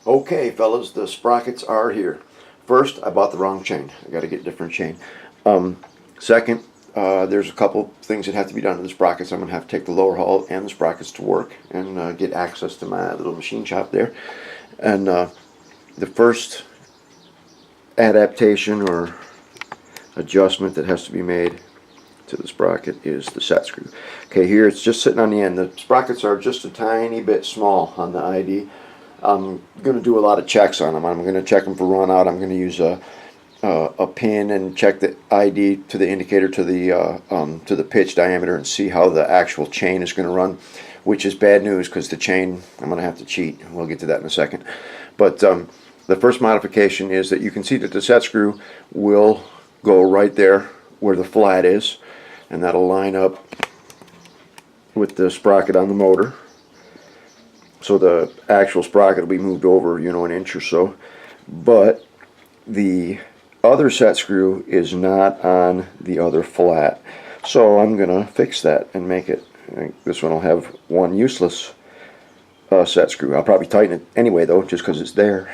Okay, fellas, the sprockets are here. First, I bought the wrong chain. I got to get a different chain. Second, there's a couple things that have to be done to the sprockets. I'm going to have to take the lower hull and the sprockets to work and get access to my little machine shop there. And the first adaptation or adjustment that has to be made to the sprocket is the set screw. Okay, here it's just sitting on the end. The sprockets are just a tiny bit small on the ID. I'm going to do a lot of checks on them. I'm going to check them for run out. I'm going to use a pin and check the ID to the indicator to the pitch diameter and see how the actual chain is going to run, which is bad news because the chain, I'm going to have to cheat. We'll get to that in a second. But the first modification is that you can see that the set screw will go right there where the flat is, and that'll line up with the sprocket on the motor. So the actual sprocket will be moved over, an inch or so. But the other set screw is not on the other flat. So I'm going to fix that and make it. This one will have one useless set screw. I'll probably tighten it anyway, though, just because it's there.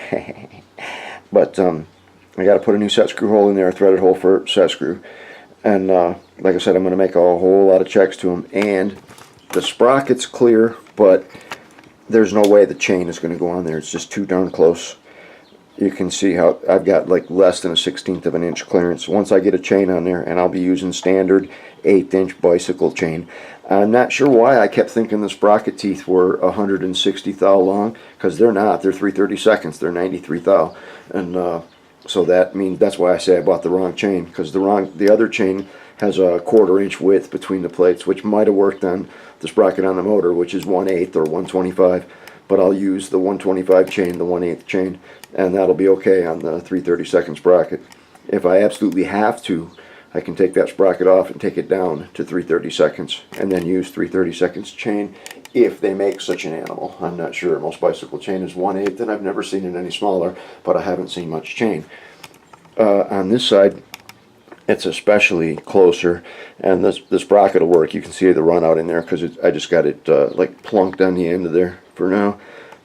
But I got to put a new set screw hole in there, a threaded hole for set screw. And like I said, I'm going to make a whole lot of checks to them. And the sprocket's clear, but there's no way the chain is going to go on there. It's just too darn close. You can see how I've got like less than a 1/16 of an inch clearance. Once I get a chain on there, and I'll be using standard 1/8 inch bicycle chain. I'm not sure why I kept thinking the sprocket teeth were 160 thou long, because they're not. They're 3/32. They're 93 thou. And so that means that's why I say I bought the wrong chain, because the other chain has a 1/4 inch width between the plates, which might have worked on the sprocket on the motor, which is 1/8 or 125. But I'll use the 125 chain, the 1/8 chain, and that'll be okay on the 3/32 sprocket. If I absolutely have to, I can take that sprocket off and take it down to 3/32 and then use 3/32 chain if they make such an animal. I'm not sure. Most bicycle chain is 1/8, and I've never seen it any smaller, but I haven't seen much chain. On this side, it's especially closer, and the sprocket will work. You can see the run out in there because I just got it like plunked on the end of there for now.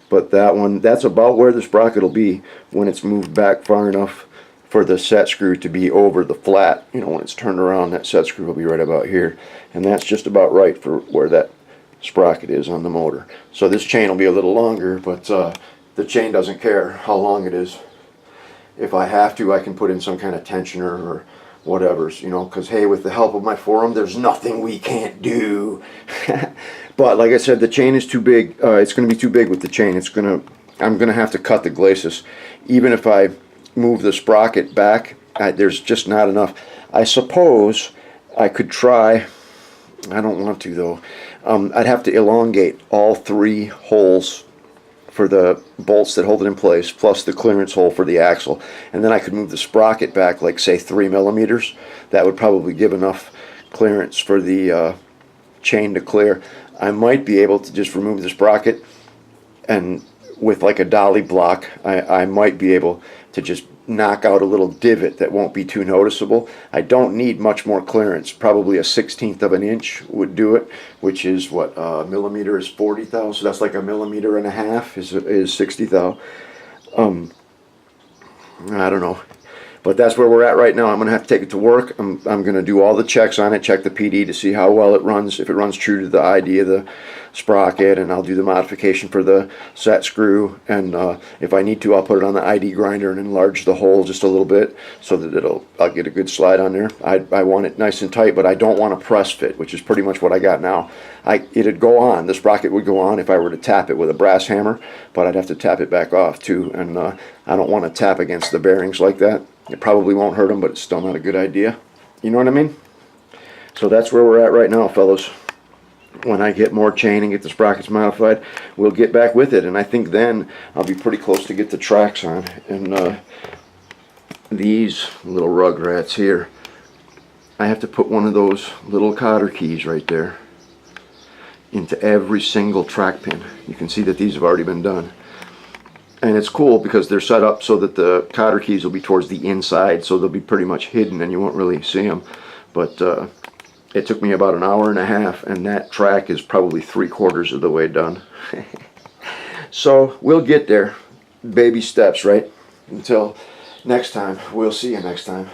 But that one, that's about where the sprocket will be when it's moved back far enough for the set screw to be over the flat. When it's turned around, that set screw will be right about here, and that's just about right for where that sprocket is on the motor. So this chain will be a little longer, but the chain doesn't care how long it is. If I have to, I can put in some kind of tensioner or whatever's, because hey, with the help of my forum, there's nothing we can't do. But like I said, the chain is too big. It's going to be too big with the chain. I'm going to have to cut the glacis. Even if I move the sprocket back, there's just not enough. I suppose I could try. I don't want to though. I'd have to elongate all 3 holes for the bolts that hold it in place, plus the clearance hole for the axle, and then I could move the sprocket back like say 3 millimeters. That would probably give enough clearance for the chain to clear. I might be able to just remove the sprocket, and with like a dolly block I might be able to just knock out a little divot that won't be too noticeable. I don't need much more clearance. Probably a 1/16 of an inch would do it, which is what, millimeter is 40 thou, so that's like 1.5 millimeters is 60 thou. I don't know, but that's where we're at right now. I'm going to have to take it to work. I'm going to do all the checks on it, check the PD to see how well it runs, if it runs true to the ID of the sprocket, and I'll do the modification for the set screw, and if I need to, I'll put it on the ID grinder and enlarge the hole just a little bit so that I'll get a good slide on there. I want it nice and tight, but I don't want a press fit, which is pretty much what I got now. It'd go on, the sprocket would go on if I were to tap it with a brass hammer, but I'd have to tap it back off too, and I don't want to tap against the bearings like that. It probably won't hurt them, but it's still not a good idea. You know what I mean? So that's where we're at right now, fellas. When I get more chain and get the sprockets modified, we'll get back with it, and I think then I'll be pretty close to get the tracks on. And these little rugrats here, I have to put one of those little cotter keys right there into every single track pin. You can see that these have already been done. And it's cool because they're set up so that the cotter keys will be towards the inside, so they'll be pretty much hidden and you won't really see them. But it took me about 1.5 hours, and that track is probably 3/4 of the way done. So we'll get there. baby steps, right? Until next time, we'll see you next time.